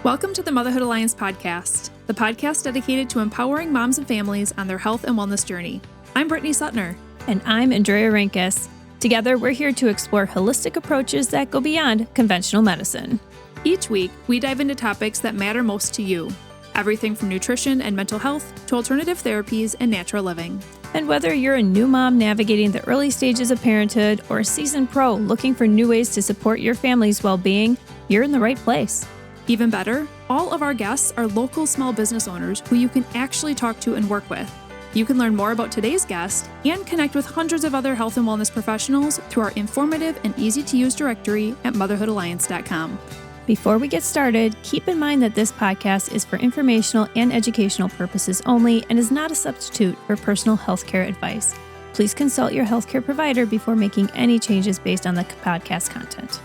Welcome to the Motherhood Alliance podcast, the podcast dedicated to empowering moms and families on their health and wellness journey. I'm Brittany Suttner. And I'm Andrea Rinkus. Together, we're here to explore holistic approaches that go beyond conventional medicine. Each week, we dive into topics that matter most to you. Everything from nutrition and mental health to alternative therapies and natural living. And whether you're a new mom navigating the early stages of parenthood or a seasoned pro looking for new ways to support your family's well-being, you're in the right place. Even better, all of our guests are local small business owners who you can actually talk to and work with. You can learn more about today's guest and connect with hundreds of other health and wellness professionals through our informative and easy-to-use directory at motherhoodalliance.com. Before we get started, keep in mind that this podcast is for informational and educational purposes only and is not a substitute for personal healthcare advice. Please consult your healthcare provider before making any changes based on the podcast content.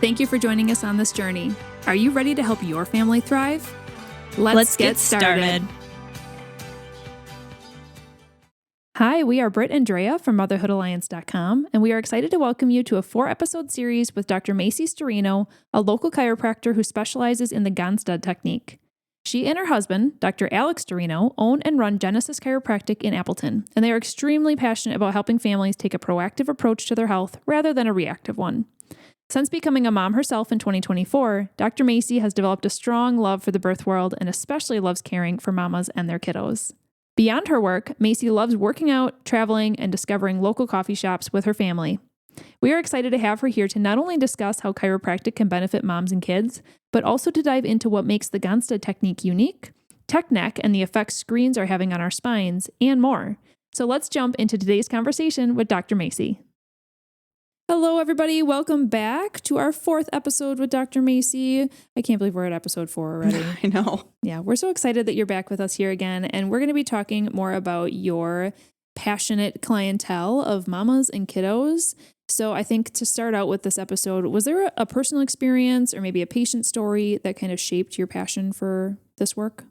Thank you for joining us on this journey. Are you ready to help your family thrive? Let's get started. Hi, we are Britt and Drea from motherhoodalliance.com, and we are excited to welcome you to a 4-episode series with Dr. Maycee Sturino, a local chiropractor who specializes in the Gonstead technique. She and her husband, Dr. Alex Sturino, own and run Genesis Chiropractic in Appleton, and they are extremely passionate about helping families take a proactive approach to their health rather than a reactive one. Since becoming a mom herself in 2024, Dr. Maycee has developed a strong love for the birth world and especially loves caring for mamas and their kiddos. Beyond her work, Maycee loves working out, traveling, and discovering local coffee shops with her family. We are excited to have her here to not only discuss how chiropractic can benefit moms and kids, but also to dive into what makes the Gonstead technique unique, tech neck, and the effects screens are having on our spines, and more. So let's jump into today's conversation with Dr. Maycee. Hello, everybody. Welcome back to our 4th episode with Dr. Maycee. I can't believe we're at episode 4 already. I know. Yeah, we're so excited that you're back with us here again. And we're going to be talking more about your passionate clientele of mamas and kiddos. So I think to start out with this episode, was there a personal experience or maybe a patient story that kind of shaped your passion for this work?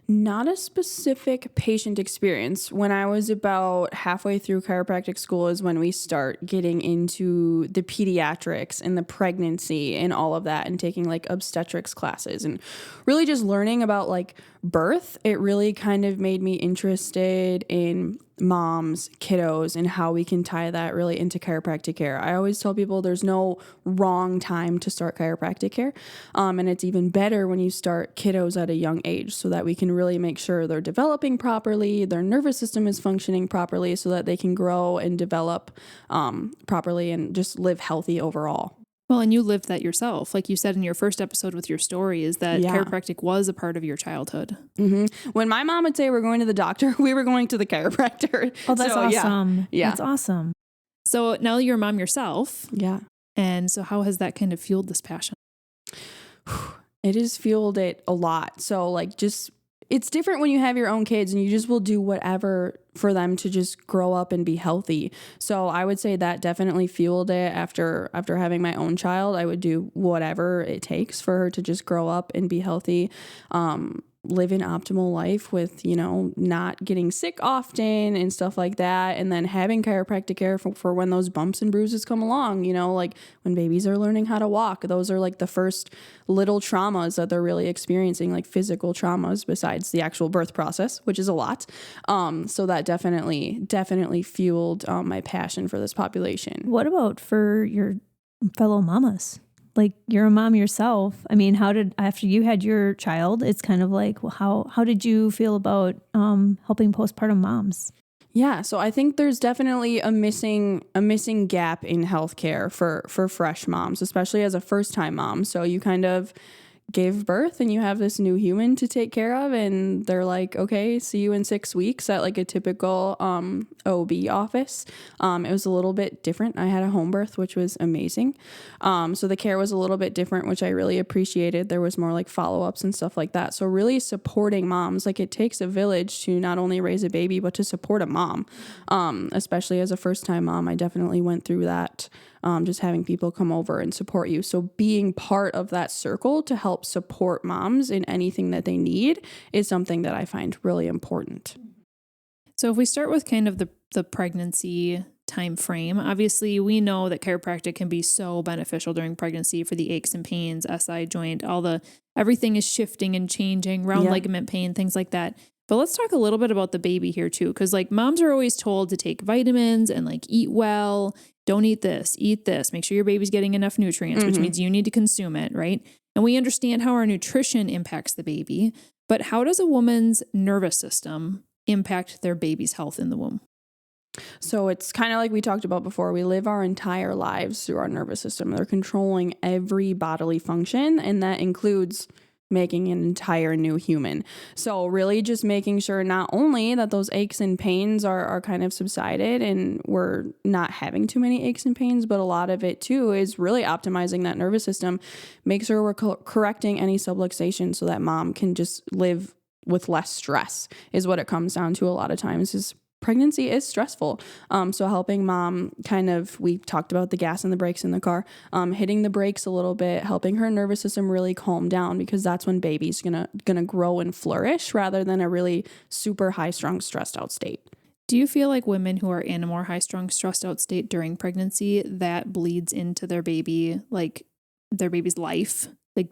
Not a specific patient experience. When I was about halfway through chiropractic school is when we start getting into the pediatrics and the pregnancy and all of that and taking like obstetrics classes and really just learning about like birth. It really kind of made me interested in moms, kiddos, and how we can tie that really into chiropractic care. I always tell people there's no wrong time to start chiropractic care. And it's even better when you start kiddos at a young age so that we can really make sure they're developing properly, their nervous system is functioning properly so that they can grow and develop properly and just live healthy overall. Well, and you lived that yourself. Like you said in your first episode with your story, is that chiropractic was a part of your childhood. Mm-hmm. When my mom would say we're going to the doctor, we were going to the chiropractor. Oh, that's awesome. Yeah. That's awesome. So now you're a mom yourself. Yeah. And so how has that kind of fueled this passion? It has fueled it a lot. So like just, it's different when you have your own kids and you just will do whatever for them to just grow up and be healthy. So I would say that definitely fueled it after having my own child. I would do whatever it takes for her to just grow up and be healthy, live an optimal life with, not getting sick often and stuff like that. And then having chiropractic care for when those bumps and bruises come along, like when babies are learning how to walk, those are like the first little traumas that they're really experiencing, like physical traumas besides the actual birth process, which is a lot. So that definitely fueled my passion for this population. What about for your fellow mamas? Like you're a mom yourself. I mean, after you had your child, it's kind of like, well, how did you feel about helping postpartum moms? Yeah, so I think there's definitely a missing gap in healthcare for fresh moms, especially as a first-time mom. So you kind of gave birth and you have this new human to take care of and they're like, okay, see you in 6 weeks at like a typical OB office. It was a little bit different. I had a home birth, which was amazing. So the care was a little bit different, which I really appreciated. There was more like follow-ups and stuff like that. So really supporting moms, like it takes a village to not only raise a baby, but to support a mom. Especially as a first-time mom, I definitely went through that. Just having people come over and support you. So being part of that circle to help support moms in anything that they need is something that I find really important. So if we start with kind of the pregnancy time frame. Obviously, we know that chiropractic can be so beneficial during pregnancy for the aches and pains, SI joint, everything is shifting and changing, round ligament pain, things like that. But let's talk a little bit about the baby here too, because like moms are always told to take vitamins and like eat well, don't eat this, make sure your baby's getting enough nutrients, which means you need to consume it, right? And we understand how our nutrition impacts the baby, but how does a woman's nervous system impact their baby's health in the womb? So it's kind of like we talked about before. We live our entire lives through our nervous system. They're controlling every bodily function, and that includes making an entire new human. So really just making sure not only that those aches and pains are kind of subsided and we're not having too many aches and pains, but a lot of it too is really optimizing that nervous system. Make sure we're correcting any subluxation so that mom can just live with less stress is what it comes down to a lot of times. Is pregnancy is stressful. So helping mom we talked about the gas and the brakes in the car, hitting the brakes a little bit, helping her nervous system really calm down, because that's when baby's gonna grow and flourish rather than a really super high strung stressed out state. Do you feel like women who are in a more high strung stressed out state during pregnancy, that bleeds into their baby, like their baby's life? Like,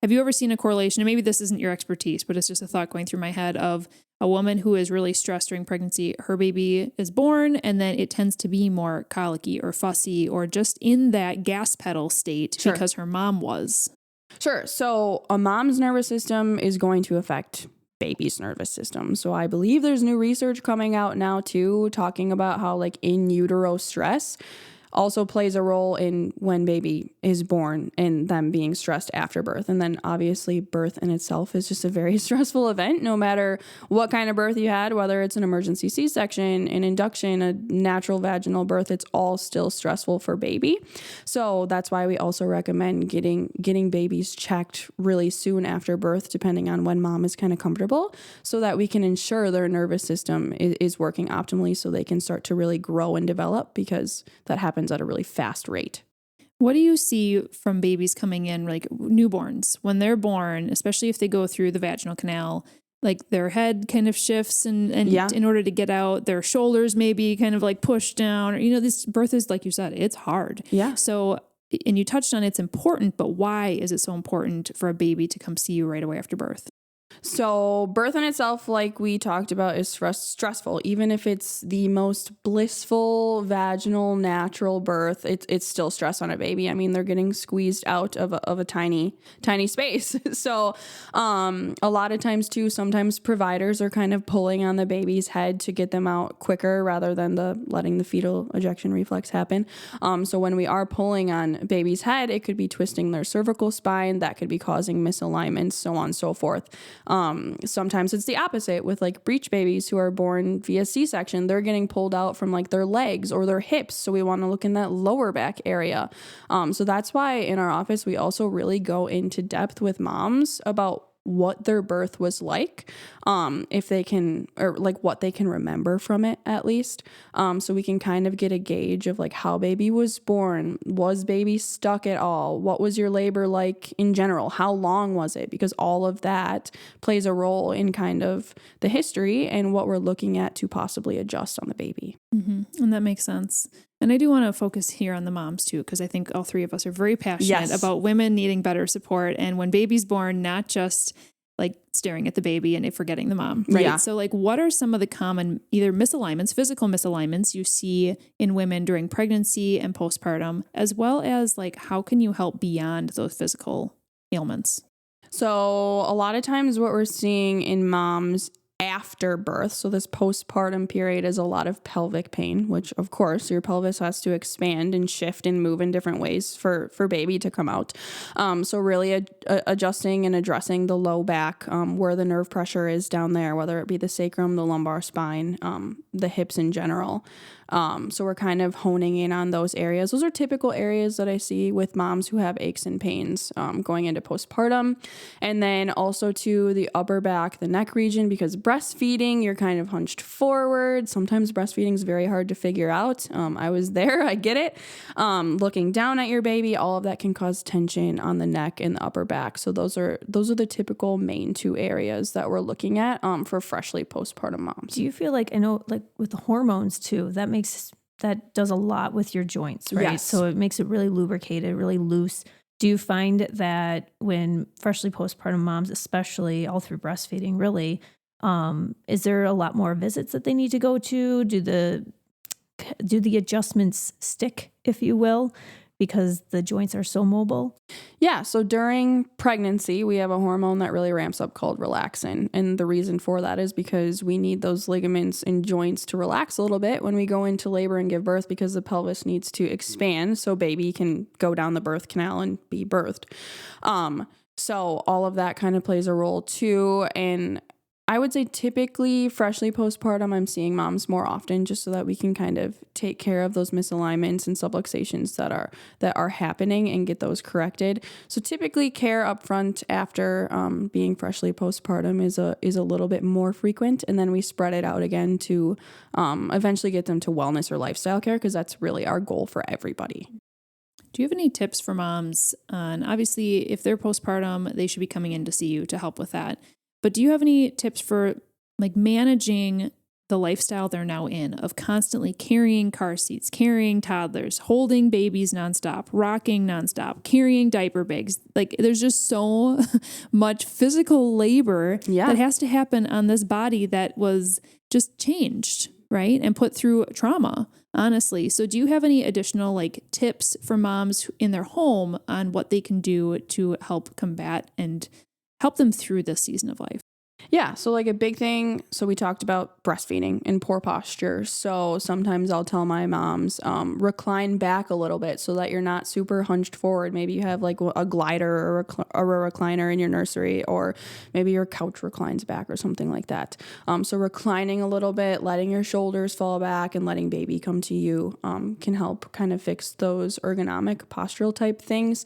have you ever seen a correlation? And maybe this isn't your expertise, but it's just a thought going through my head of a woman who is really stressed during pregnancy, her baby is born, and then it tends to be more colicky or fussy or just in that gas pedal state because her mom was. Sure. So a mom's nervous system is going to affect baby's nervous system. So I believe there's new research coming out now too, talking about how like in utero stress also plays a role in when baby is born and them being stressed after birth. And then obviously birth in itself is just a very stressful event, no matter what kind of birth you had, whether it's an emergency C-section, an induction, a natural vaginal birth, it's all still stressful for baby. So that's why we also recommend getting babies checked really soon after birth, depending on when mom is kind of comfortable, so that we can ensure their nervous system is working optimally so they can start to really grow and develop, because that happens at a really fast rate. What do you see from babies coming in, like newborns, when they're born, especially if they go through the vaginal canal, like their head kind of shifts and in order to get out, their shoulders maybe kind of like push down, or, this birth is, like you said, it's hard. Yeah. So, and you touched on it's important, but why is it so important for a baby to come see you right away after birth? So birth in itself, like we talked about, is stressful. Even if it's the most blissful vaginal natural birth, it's still stress on a baby. I mean, they're getting squeezed out of a tiny space. So a lot of times too, sometimes providers are kind of pulling on the baby's head to get them out quicker rather than letting the fetal ejection reflex happen. So when we are pulling on baby's head, it could be twisting their cervical spine. That could be causing misalignments, so on and so forth. Sometimes it's the opposite with like breech babies who are born via C-section. They're getting pulled out from like their legs or their hips. So we want to look in that lower back area. So that's why in our office, we also really go into depth with moms about what their birth was like, if they can, or like what they can remember from it at least. So we can kind of get a gauge of like how baby was born. Was baby stuck at all? What was your labor like in general? How long was it? Because all of that plays a role in kind of the history and what we're looking at to possibly adjust on the baby. Mm-hmm. And that makes sense. And I do want to focus here on the moms too, because I think all three of us are very passionate about women needing better support. And when baby's born, not just like staring at the baby and forgetting the mom, right? Yeah. So like, what are some of the common either misalignments, physical misalignments you see in women during pregnancy and postpartum, as well as like, how can you help beyond those physical ailments? So a lot of times what we're seeing in moms after birth, so this postpartum period, is a lot of pelvic pain, which of course your pelvis has to expand and shift and move in different ways for baby to come out. So really adjusting and addressing the low back, where the nerve pressure is down there, whether it be the sacrum, the lumbar spine, the hips in general. So we're kind of honing in on those areas. Those are typical areas that I see with moms who have aches and pains going into postpartum. And then also to the upper back, the neck region, because breastfeeding, you're kind of hunched forward. Sometimes breastfeeding is very hard to figure out. I was there, I get it. Looking down at your baby, all of that can cause tension on the neck and the upper back. So those are the typical main two areas that we're looking at for freshly postpartum moms. Do you feel like, I know like with the hormones too, that makes that does a lot with your joints, right? Yes. So it makes it really lubricated, really loose. Do you find that when freshly postpartum moms, especially all through breastfeeding, really, is there a lot more visits that they need to go to? Do the adjustments stick, if you will, because the joints are so mobile? Yeah. So during pregnancy, we have a hormone that really ramps up called relaxin. And the reason for that is because we need those ligaments and joints to relax a little bit when we go into labor and give birth, because the pelvis needs to expand so baby can go down the birth canal and be birthed. So all of that kind of plays a role too. And I would say typically freshly postpartum, I'm seeing moms more often just so that we can kind of take care of those misalignments and subluxations that are happening and get those corrected. So typically care up front after being freshly postpartum is a little bit more frequent, and then we spread it out again to eventually get them to wellness or lifestyle care, because that's really our goal for everybody. Do you have any tips for moms on, obviously, if they're postpartum, they should be coming in to see you to help with that. But do you have any tips for like managing the lifestyle they're now in of constantly carrying car seats, carrying toddlers, holding babies nonstop, rocking nonstop, carrying diaper bags? Like there's just so much physical labor that has to happen on this body that was just changed, right? And put through trauma, honestly. So do you have any additional like tips for moms in their home on what they can do to help combat and help them through this season of life? Yeah. So like a big thing. So we talked about breastfeeding and poor posture. So sometimes I'll tell my moms, recline back a little bit so that you're not super hunched forward. Maybe you have like a glider or a recliner in your nursery, or maybe your couch reclines back or something like that. So reclining a little bit, letting your shoulders fall back and letting baby come to you can help kind of fix those ergonomic postural type things.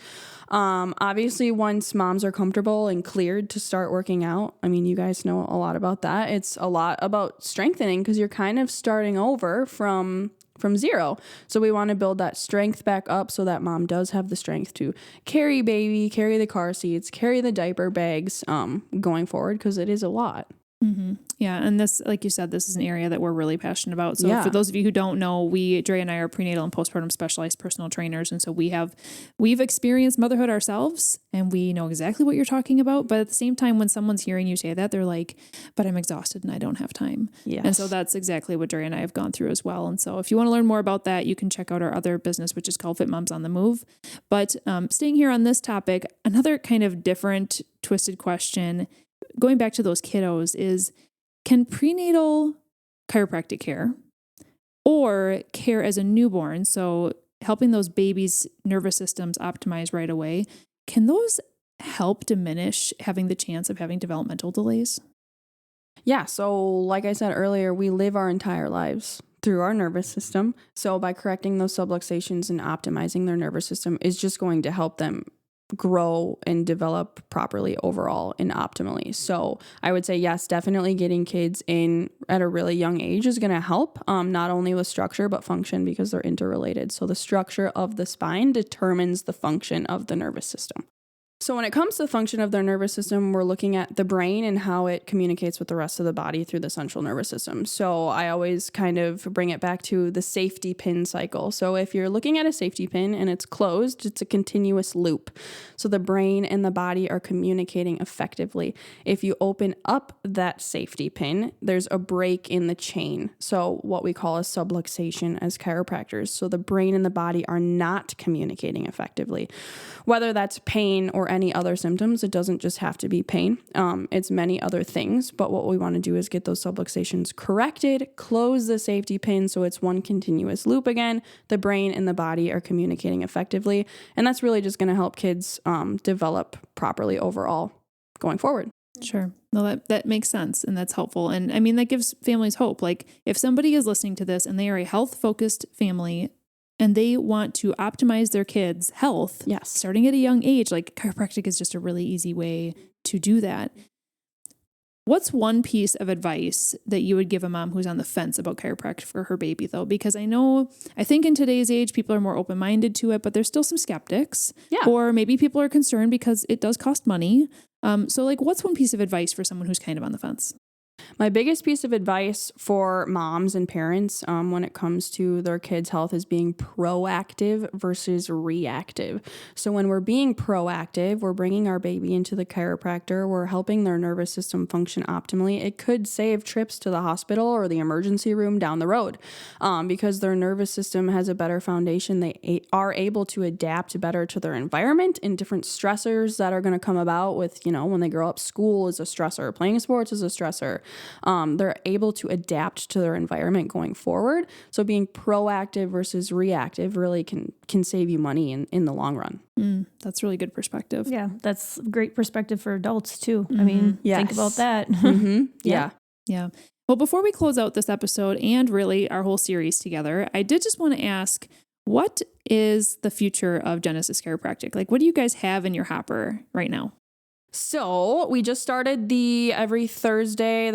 Obviously, once moms are comfortable and cleared to start working out, I mean, you guys know a lot about that. It's a lot about strengthening because you're kind of starting over from zero. So we want to build that strength back up so that mom does have the strength to carry baby, carry the car seats, carry the diaper bags going forward, because it is a lot. Mm-hmm. Yeah. And this, like you said, this is an area that we're really passionate about. So for those of you who don't know, Dre and I are prenatal and postpartum specialized personal trainers. And so we've experienced motherhood ourselves, and we know exactly what you're talking about. But at the same time, when someone's hearing you say that, they're like, but I'm exhausted and I don't have time. Yes. And so that's exactly what Dre and I have gone through as well. And so if you want to learn more about that, you can check out our other business, which is called Fit Moms on the Move. But staying here on this topic, another kind of different, twisted question, going back to those kiddos, is can prenatal chiropractic care or care as a newborn, so helping those babies' nervous systems optimize right away, can those help diminish having the chance of having developmental delays? Yeah. So like I said earlier, we live our entire lives through our nervous system. So by correcting those subluxations and optimizing their nervous system is just going to help them grow and develop properly overall and optimally. So I would say, yes, definitely getting kids in at a really young age is going to help, not only with structure, but function, because they're interrelated. So the structure of the spine determines the function of the nervous system. So when it comes to the function of their nervous system, we're looking at the brain and how it communicates with the rest of the body through the central nervous system. So I always kind of bring it back to the safety pin cycle. So if you're looking at a safety pin and it's closed, it's a continuous loop. So the brain and the body are communicating effectively. If you open up that safety pin, there's a break in the chain. So what we call a subluxation as chiropractors. So the brain and the body are not communicating effectively. Whether that's pain or any other symptoms, it doesn't just have to be pain. It's many other things, but what we want to do is get those subluxations corrected, close the safety pin so it's one continuous loop again. The brain and the body are communicating effectively, and that's really just going to help kids develop properly overall going forward. Sure. No, that makes sense, and that's helpful. And I mean, that gives families hope. Like if somebody is listening to this and they are a health-focused family and they want to optimize their kids' health, starting at a young age, like chiropractic is just a really easy way to do that. What's one piece of advice that you would give a mom who's on the fence about chiropractic for her baby, though? Because I think in today's age, people are more open-minded to it, but there's still some skeptics. Yeah. Or maybe people are concerned because it does cost money. So like, what's one piece of advice for someone who's kind of on the fence? My biggest piece of advice for moms and parents when it comes to their kids' health is being proactive versus reactive. So when we're being proactive, we're bringing our baby into the chiropractor, we're helping their nervous system function optimally. It could save trips to the hospital or the emergency room down the road because their nervous system has a better foundation. They are able to adapt better to their environment and different stressors that are going to come about with, when they grow up. School is a stressor, playing sports is a stressor. They're able to adapt to their environment going forward. So being proactive versus reactive really can save you money in the long run. That's really good perspective. Yeah, that's great perspective for adults too. I mean, think about that. Yeah. Yeah. Well, before we close out this episode and really our whole series together, I did just want to ask, what is the future of Genesis Chiropractic? Like, what do you guys have in your hopper right now? So we just started the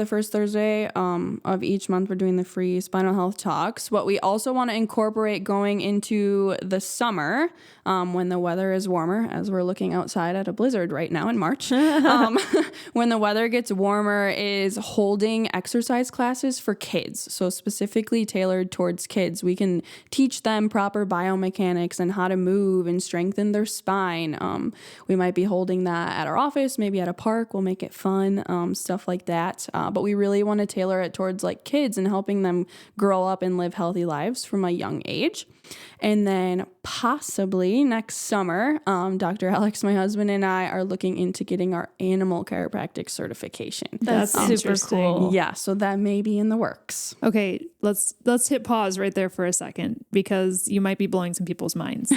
first Thursday of each month, we're doing the free spinal health talks. What we also want to incorporate going into the summer, when the weather is warmer, as we're looking outside at a blizzard right now in March, when the weather gets warmer, is holding exercise classes for kids. So specifically tailored towards kids. We can teach them proper biomechanics and how to move and strengthen their spine. We might be holding that at our office, maybe at a park. We'll make it fun, stuff like that. But we really want to tailor it towards like kids and helping them grow up and live healthy lives from a young age. And then possibly next summer, Dr. Alex, my husband, and I are looking into getting our animal chiropractic certification. That's super cool. Yeah, so that may be in the works. Okay, let's hit pause right there for a second because you might be blowing some people's minds.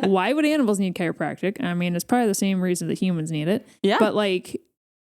Why would animals need chiropractic? I mean, it's probably the same reason that humans need it. Yeah. But like,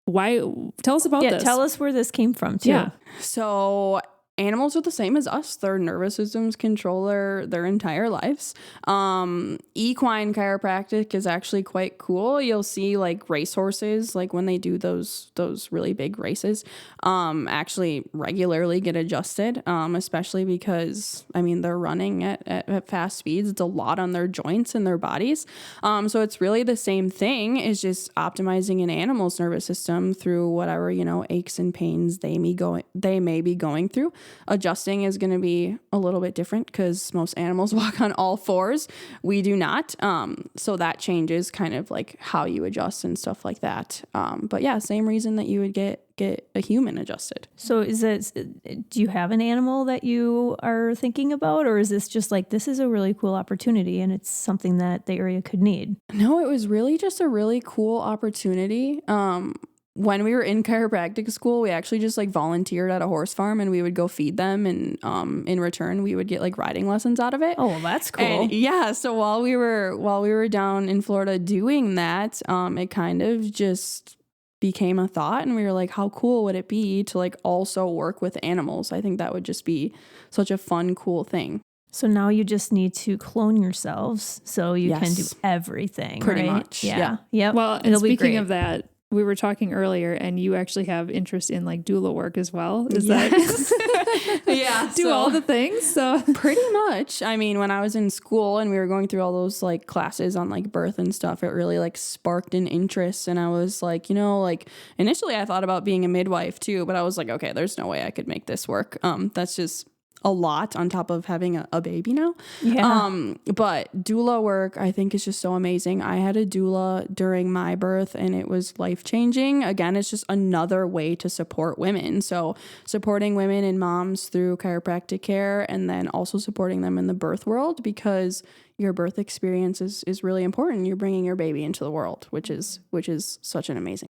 why? Tell us about this. Yeah, tell us where this came from too. Yeah. So animals are the same as us. Their nervous systems control their entire lives. Equine chiropractic is actually quite cool. You'll see like racehorses, like when they do those really big races, actually regularly get adjusted, especially because, they're running at fast speeds. It's a lot on their joints and their bodies. So it's really the same thing. It's just optimizing an animal's nervous system through whatever, aches and pains they may be going through. Adjusting is going to be a little bit different because most animals walk on all fours. We do not. So that changes kind of like how you adjust and stuff like that. But yeah, same reason that you would get a human adjusted. So do you have an animal that you are thinking about, or is this just like, this is a really cool opportunity and it's something that the area could need? No, it was really just a really cool opportunity. When we were in chiropractic school, we actually just like volunteered at a horse farm and we would go feed them. And in return, we would get like riding lessons out of it. Oh, well, that's cool. And yeah. So while we were down in Florida doing that, it kind of just became a thought. And we were like, how cool would it be to like also work with animals? I think that would just be such a fun, cool thing. So now you just need to clone yourselves so you can do everything. Pretty right? much. Yeah. Yep. Well, and speaking of that, we were talking earlier and you actually have interest in like doula work as well. Is that? Yeah. Do all the things. So pretty much. When I was in school and we were going through all those like classes on like birth and stuff, it really like sparked an interest. And I was like, initially I thought about being a midwife too, but I was like, okay, there's no way I could make this work. That's just a lot on top of having a baby now. Yeah. But doula work, I think, is just so amazing. I had a doula during my birth and it was life-changing. Again, it's just another way to support women. So supporting women and moms through chiropractic care and then also supporting them in the birth world because your birth experience is really important. You're bringing your baby into the world, which is such an amazing.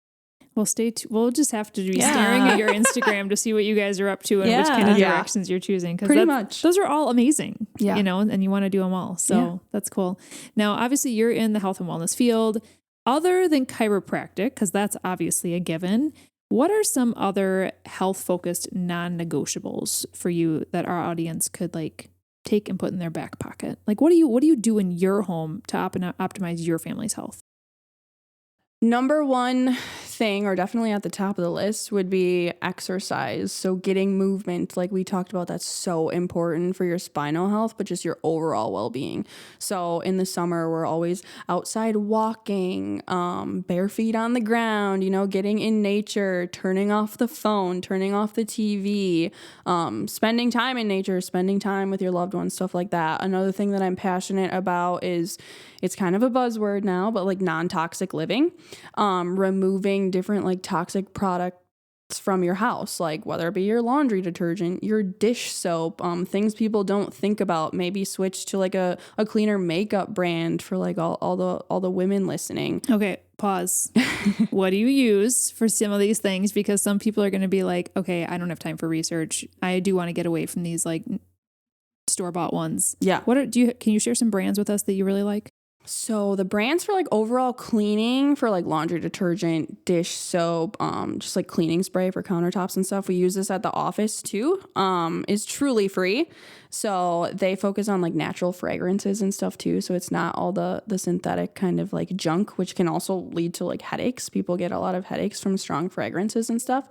Well, we'll just have to be staring at your Instagram to see what you guys are up to and which kind of directions you're choosing. Pretty much. Those are all amazing, and you want to do them all. So that's cool. Now, obviously you're in the health and wellness field. Other than chiropractic, because that's obviously a given, what are some other health-focused non-negotiables for you that our audience could like take and put in their back pocket? Like, what do you do in your home to optimize your family's health? Number one thing, or definitely at the top of the list, would be exercise. So getting movement, like we talked about, that's so important for your spinal health, but just your overall well-being. So in the summer, we're always outside walking, bare feet on the ground, getting in nature, turning off the phone, turning off the TV, spending time in nature, spending time with your loved ones, stuff like that. Another thing that I'm passionate about is, it's kind of a buzzword now, but like non-toxic living, removing different like toxic products from your house, like whether it be your laundry detergent, your dish soap, things people don't think about. Maybe switch to like a cleaner makeup brand for like all the women listening. Okay, pause. What do you use for some of these things? Because some people are going to be like, okay, I don't have time for research. I do want to get away from these like store-bought ones. Yeah. Can you share some brands with us that you really like? So the brands for like overall cleaning, for like laundry detergent, dish soap, just like cleaning spray for countertops and stuff, we use this at the office too, is Truly Free. So they focus on like natural fragrances and stuff too. So it's not all the synthetic kind of like junk, which can also lead to like headaches. People get a lot of headaches from strong fragrances and stuff.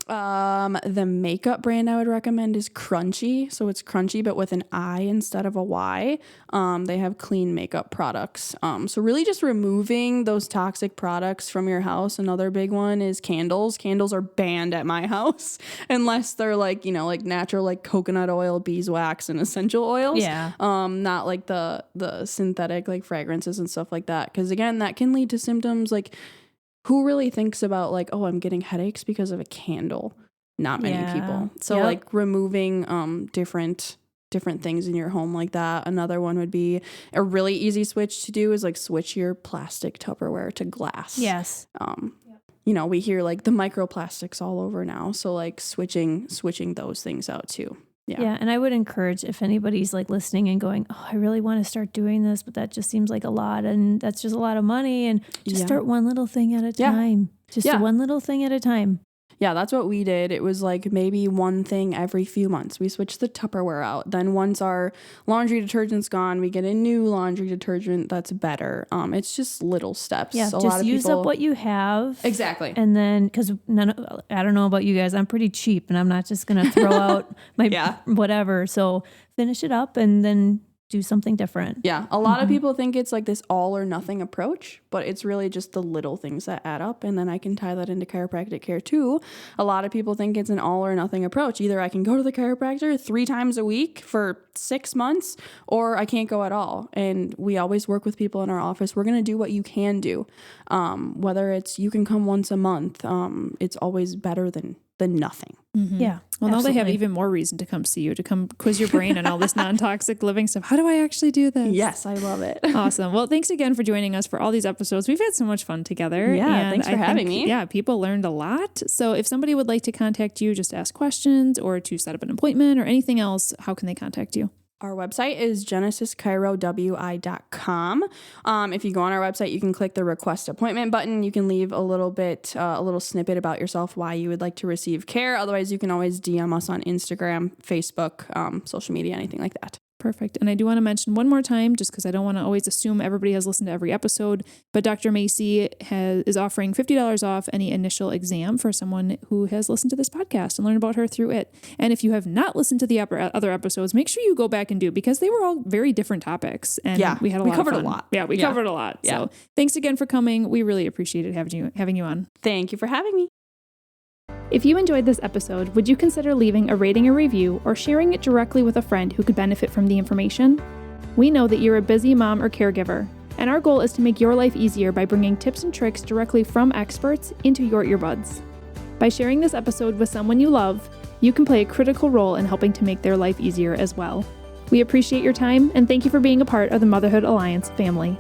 The makeup brand I would recommend is Crunchy. So it's Crunchy, but with an I instead of a Y. They have clean makeup products. So really just removing those toxic products from your house. Another big one is candles. Candles are banned at my house unless they're like, like natural, like coconut oil, beeswax, and essential oils. Yeah. Not like the synthetic like fragrances and stuff like that. 'Cause again, that can lead to symptoms like, who really thinks about like, oh, I'm getting headaches because of a candle? Not many people. So like removing different things in your home like that. Another one would be a really easy switch to do is like switch your plastic Tupperware to glass. Yes. We hear like the microplastics all over now. So like switching those things out too. Yeah. And I would encourage, if anybody's like listening and going, oh, I really want to start doing this, but that just seems like a lot and that's just a lot of money, and just start one little thing at a time. Just one little thing at a time. Yeah, that's what we did. It was like maybe one thing every few months. We switched the Tupperware out. Then once our laundry detergent's gone, we get a new laundry detergent that's better. It's just little steps. Yeah, just use up what you have. Exactly. And then, because I don't know about you guys, I'm pretty cheap and I'm not just going to throw out my whatever. So finish it up and then do something different. Yeah. A lot of people think it's like this all or nothing approach, but it's really just the little things that add up. And then I can tie that into chiropractic care too. A lot of people think it's an all or nothing approach. Either I can go to the chiropractor 3 times a week for 6 months, or I can't go at all. And we always work with people in our office. We're going to do what you can do. Whether it's you can come once a month, it's always better than nothing. Mm-hmm. Yeah. Well, now they have even more reason to come see you, to come quiz your brain on all this non-toxic living stuff. How do I actually do this? Yes, I love it. Awesome. Well, thanks again for joining us for all these episodes. We've had so much fun together. Yeah, thanks for having me. Yeah, people learned a lot. So if somebody would like to contact you, just ask questions or to set up an appointment or anything else, how can they contact you? Our website is genesischiro.com. If you go on our website, you can click the request appointment button. You can leave a little snippet about yourself, why you would like to receive care. Otherwise, you can always DM us on Instagram, Facebook, social media, anything like that. Perfect. And I do want to mention one more time, just because I don't want to always assume everybody has listened to every episode, but Dr. Maycee is offering $50 off any initial exam for someone who has listened to this podcast and learn about her through it. And if you have not listened to the other episodes, make sure you go back and do, because they were all very different topics. And we had a lot of fun. We covered a lot. Yeah. So thanks again for coming. We really appreciated having you on. Thank you for having me. If you enjoyed this episode, would you consider leaving a rating or review or sharing it directly with a friend who could benefit from the information? We know that you're a busy mom or caregiver, and our goal is to make your life easier by bringing tips and tricks directly from experts into your earbuds. By sharing this episode with someone you love, you can play a critical role in helping to make their life easier as well. We appreciate your time, and thank you for being a part of the Motherhood Alliance family.